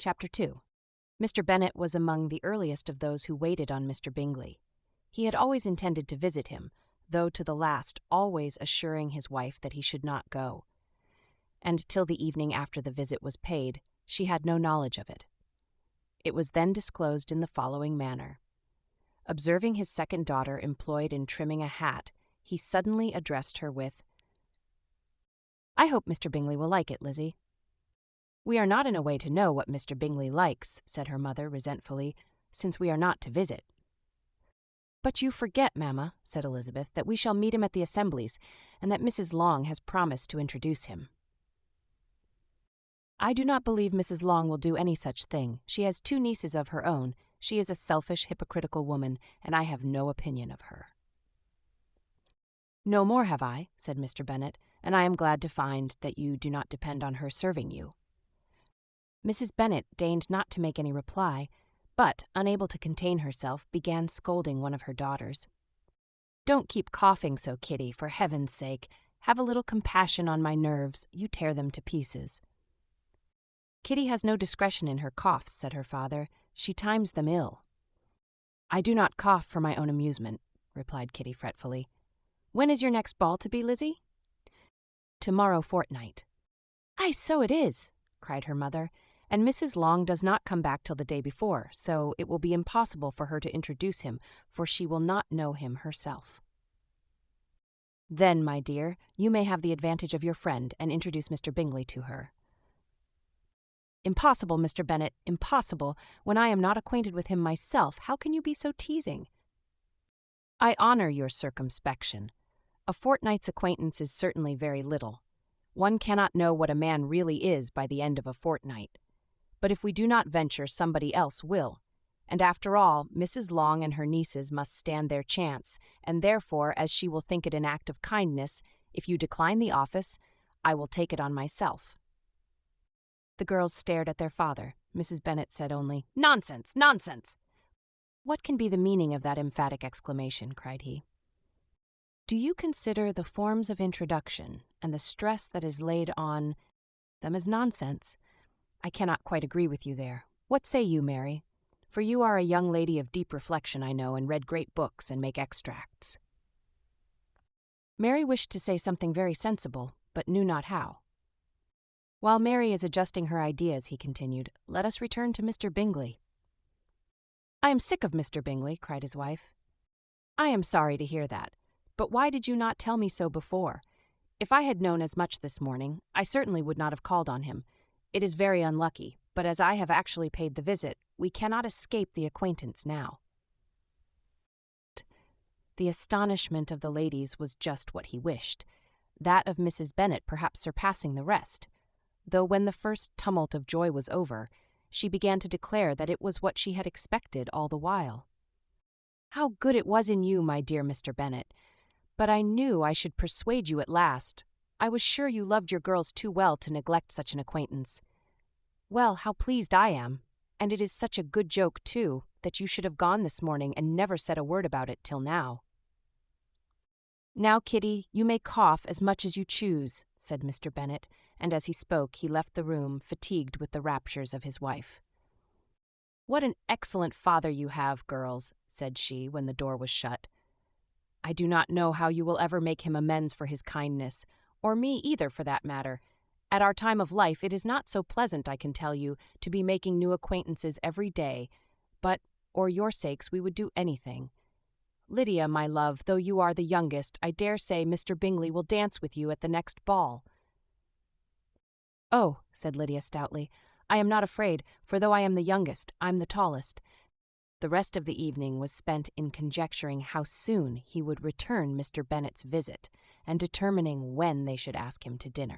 Chapter 2. Mr. Bennet was among the earliest of those who waited on Mr. Bingley. He had always intended to visit him, though to the last always assuring his wife that he should not go. And till the evening after the visit was paid, she had no knowledge of it. It was then disclosed in the following manner. Observing his second daughter employed in trimming a hat, he suddenly addressed her with, "I hope Mr. Bingley will like it, Lizzie." "We are not in a way to know what Mr. Bingley likes," said her mother resentfully, "since we are not to visit." "But you forget, mamma," said Elizabeth, "that we shall meet him at the assemblies, and that Mrs. Long has promised to introduce him." "I do not believe Mrs. Long will do any such thing. She has 2 nieces of her own. She is a selfish, hypocritical woman, and I have no opinion of her." "No more have I," said Mr. Bennet, "and I am glad to find that you do not depend on her serving you." Mrs. Bennet deigned not to make any reply, but, unable to contain herself, began scolding one of her daughters. "Don't keep coughing so, Kitty, for heaven's sake. Have a little compassion on my nerves. You tear them to pieces." "Kitty has no discretion in her coughs," said her father. "She times them ill." "I do not cough for my own amusement," replied Kitty fretfully. "When is your next ball to be, Lizzie?" "Tomorrow fortnight." "Aye, so it is," cried her mother, "and Mrs. Long does not come back till the day before, so it will be impossible for her to introduce him, for she will not know him herself." "Then, my dear, you may have the advantage of your friend and introduce Mr. Bingley to her." "Impossible, Mr. Bennet, impossible. When I am not acquainted with him myself, how can you be so teasing?" "I honor your circumspection. A fortnight's acquaintance is certainly very little. One cannot know what a man really is by the end of a fortnight. But if we do not venture, somebody else will. And after all, Mrs. Long and her nieces must stand their chance, and therefore, as she will think it an act of kindness, if you decline the office, I will take it on myself." The girls stared at their father. Mrs. Bennet said only, "Nonsense, nonsense!" "What can be the meaning of that emphatic exclamation?" cried he. "Do you consider the forms of introduction and the stress that is laid on them as nonsense? I cannot quite agree with you there. What say you, Mary? For you are a young lady of deep reflection, I know, and read great books and make extracts." Mary wished to say something very sensible, but knew not how. "While Mary is adjusting her ideas," he continued, "let us return to Mr. Bingley." "I am sick of Mr. Bingley," cried his wife. "I am sorry to hear that. But why did you not tell me so before? If I had known as much this morning, I certainly would not have called on him. It is very unlucky, but as I have actually paid the visit, we cannot escape the acquaintance now." The astonishment of the ladies was just what he wished, that of Mrs. Bennet perhaps surpassing the rest, though when the first tumult of joy was over, she began to declare that it was what she had expected all the while. "How good it was in you, my dear Mr. Bennet! But I knew I should persuade you at last. I was sure you loved your girls too well to neglect such an acquaintance. Well, how pleased I am, and it is such a good joke, too, that you should have gone this morning and never said a word about it till now." "Now, Kitty, you may cough as much as you choose," said Mr. Bennet, and as he spoke he left the room, fatigued with the raptures of his wife. "What an excellent father you have, girls," said she, when the door was shut. "I do not know how you will ever make him amends for his kindness, or me either, for that matter. At our time of life it is not so pleasant, I can tell you, to be making new acquaintances every day, but, or your sakes, we would do anything. Lydia, my love, though you are the youngest, I dare say Mr. Bingley will dance with you at the next ball." "Oh," said Lydia stoutly, "I am not afraid, for though I am the youngest, I'm the tallest." The rest of the evening was spent in conjecturing how soon he would return Mr. Bennet's visit, and determining when they should ask him to dinner.